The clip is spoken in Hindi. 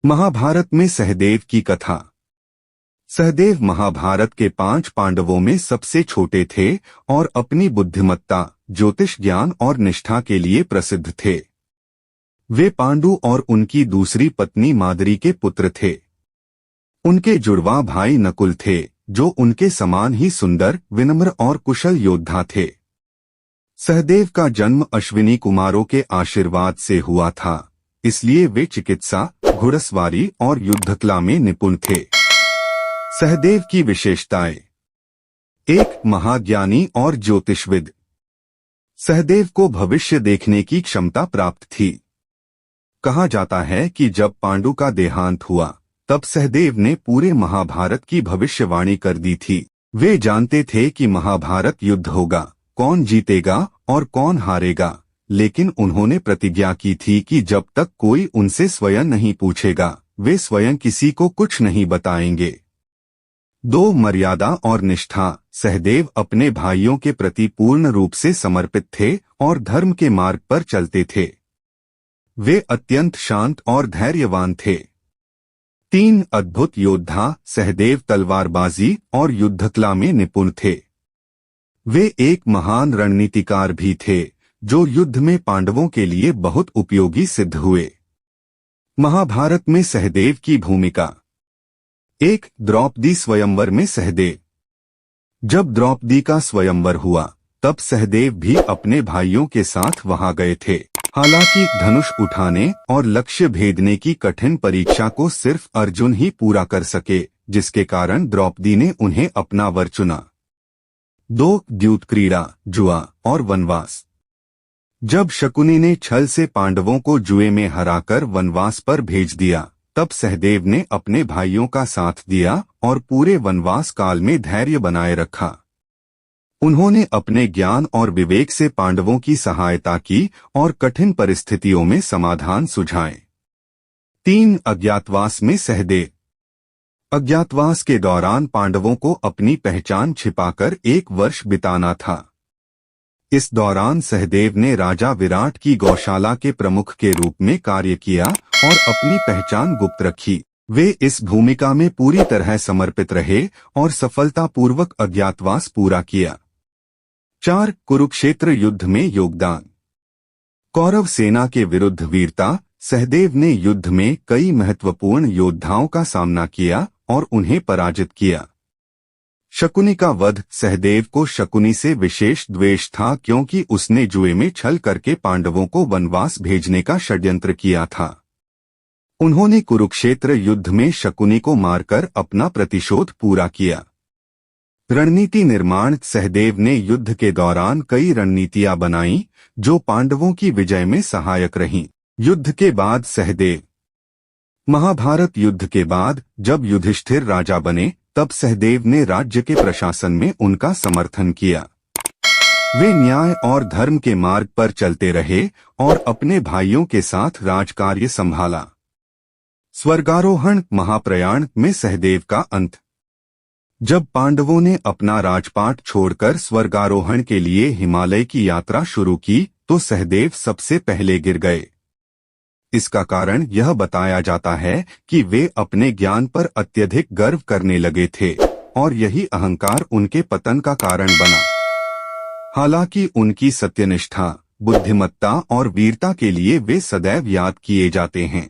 महाभारत में सहदेव की कथा। सहदेव महाभारत के 5 पांडवों में सबसे छोटे थे और अपनी बुद्धिमत्ता, ज्योतिष ज्ञान और निष्ठा के लिए प्रसिद्ध थे। वे पांडु और उनकी दूसरी पत्नी माद्री के पुत्र थे। उनके जुड़वा भाई नकुल थे, जो उनके समान ही सुंदर, विनम्र और कुशल योद्धा थे। सहदेव का जन्म अश्विनी कुमारों के आशीर्वाद से हुआ था, इसलिए वे चिकित्सा, घुड़सवारी और युद्धकला में निपुण थे। सहदेव की विशेषताएं। 1. महाज्ञानी और ज्योतिषविद। सहदेव को भविष्य देखने की क्षमता प्राप्त थी। कहा जाता है कि जब पांडु का देहांत हुआ, तब सहदेव ने पूरे महाभारत की भविष्यवाणी कर दी थी। वे जानते थे कि महाभारत युद्ध होगा, कौन जीतेगा और कौन हारेगा, लेकिन उन्होंने प्रतिज्ञा की थी कि जब तक कोई उनसे स्वयं नहीं पूछेगा, वे स्वयं किसी को कुछ नहीं बताएंगे। 2. मर्यादा और निष्ठा। सहदेव अपने भाइयों के प्रति पूर्ण रूप से समर्पित थे और धर्म के मार्ग पर चलते थे। वे अत्यंत शांत और धैर्यवान थे। 3. अद्भुत योद्धा। सहदेव तलवारबाजी और युद्धकला में निपुण थे। वे एक महान रणनीतिकार भी थे, जो युद्ध में पांडवों के लिए बहुत उपयोगी सिद्ध हुए। महाभारत में सहदेव की भूमिका। 1. द्रौपदी स्वयंवर में सहदेव। जब द्रौपदी का स्वयंवर हुआ, तब सहदेव भी अपने भाइयों के साथ वहां गए थे। हालांकि धनुष उठाने और लक्ष्य भेदने की कठिन परीक्षा को सिर्फ अर्जुन ही पूरा कर सके, जिसके कारण द्रौपदी ने उन्हें अपना वर चुना। 2. द्यूत क्रीड़ा, जुआ और वनवास। जब शकुनी ने छल से पांडवों को जुए में हराकर वनवास पर भेज दिया, तब सहदेव ने अपने भाइयों का साथ दिया और पूरे वनवास काल में धैर्य बनाए रखा। उन्होंने अपने ज्ञान और विवेक से पांडवों की सहायता की और कठिन परिस्थितियों में समाधान सुझाए। 3. अज्ञातवास में सहदेव। अज्ञातवास के दौरान पांडवों को अपनी पहचान छिपाकर 1 वर्ष बिताना था। इस दौरान सहदेव ने राजा विराट की गौशाला के प्रमुख के रूप में कार्य किया और अपनी पहचान गुप्त रखी। वे इस भूमिका में पूरी तरह समर्पित रहे और सफलतापूर्वक अज्ञातवास पूरा किया। 4. कुरुक्षेत्र युद्ध में योगदान। कौरव सेना के विरुद्ध वीरता। सहदेव ने युद्ध में कई महत्वपूर्ण योद्धाओं का सामना किया और उन्हें पराजित किया। शकुनी का वध। सहदेव को शकुनी से विशेष द्वेष था, क्योंकि उसने जुए में छल करके पांडवों को वनवास भेजने का षड्यंत्र किया था। उन्होंने कुरुक्षेत्र युद्ध में शकुनी को मारकर अपना प्रतिशोध पूरा किया। रणनीति निर्माण। सहदेव ने युद्ध के दौरान कई रणनीतियां बनाईं, जो पांडवों की विजय में सहायक रहीं। युद्ध के बाद सहदेव। महाभारत युद्ध के बाद जब युधिष्ठिर राजा बने, तब सहदेव ने राज्य के प्रशासन में उनका समर्थन किया। वे न्याय और धर्म के मार्ग पर चलते रहे और अपने भाइयों के साथ राजकार्य संभाला। स्वर्गारोहण। महाप्रयाण में सहदेव का अंत। जब पांडवों ने अपना राजपाट छोड़कर स्वर्गारोहण के लिए हिमालय की यात्रा शुरू की, तो सहदेव सबसे पहले गिर गए। इसका कारण यह बताया जाता है कि वे अपने ज्ञान पर अत्यधिक गर्व करने लगे थे और यही अहंकार उनके पतन का कारण बना। हालांकि उनकी सत्यनिष्ठा, बुद्धिमत्ता और वीरता के लिए वे सदैव याद किए जाते हैं।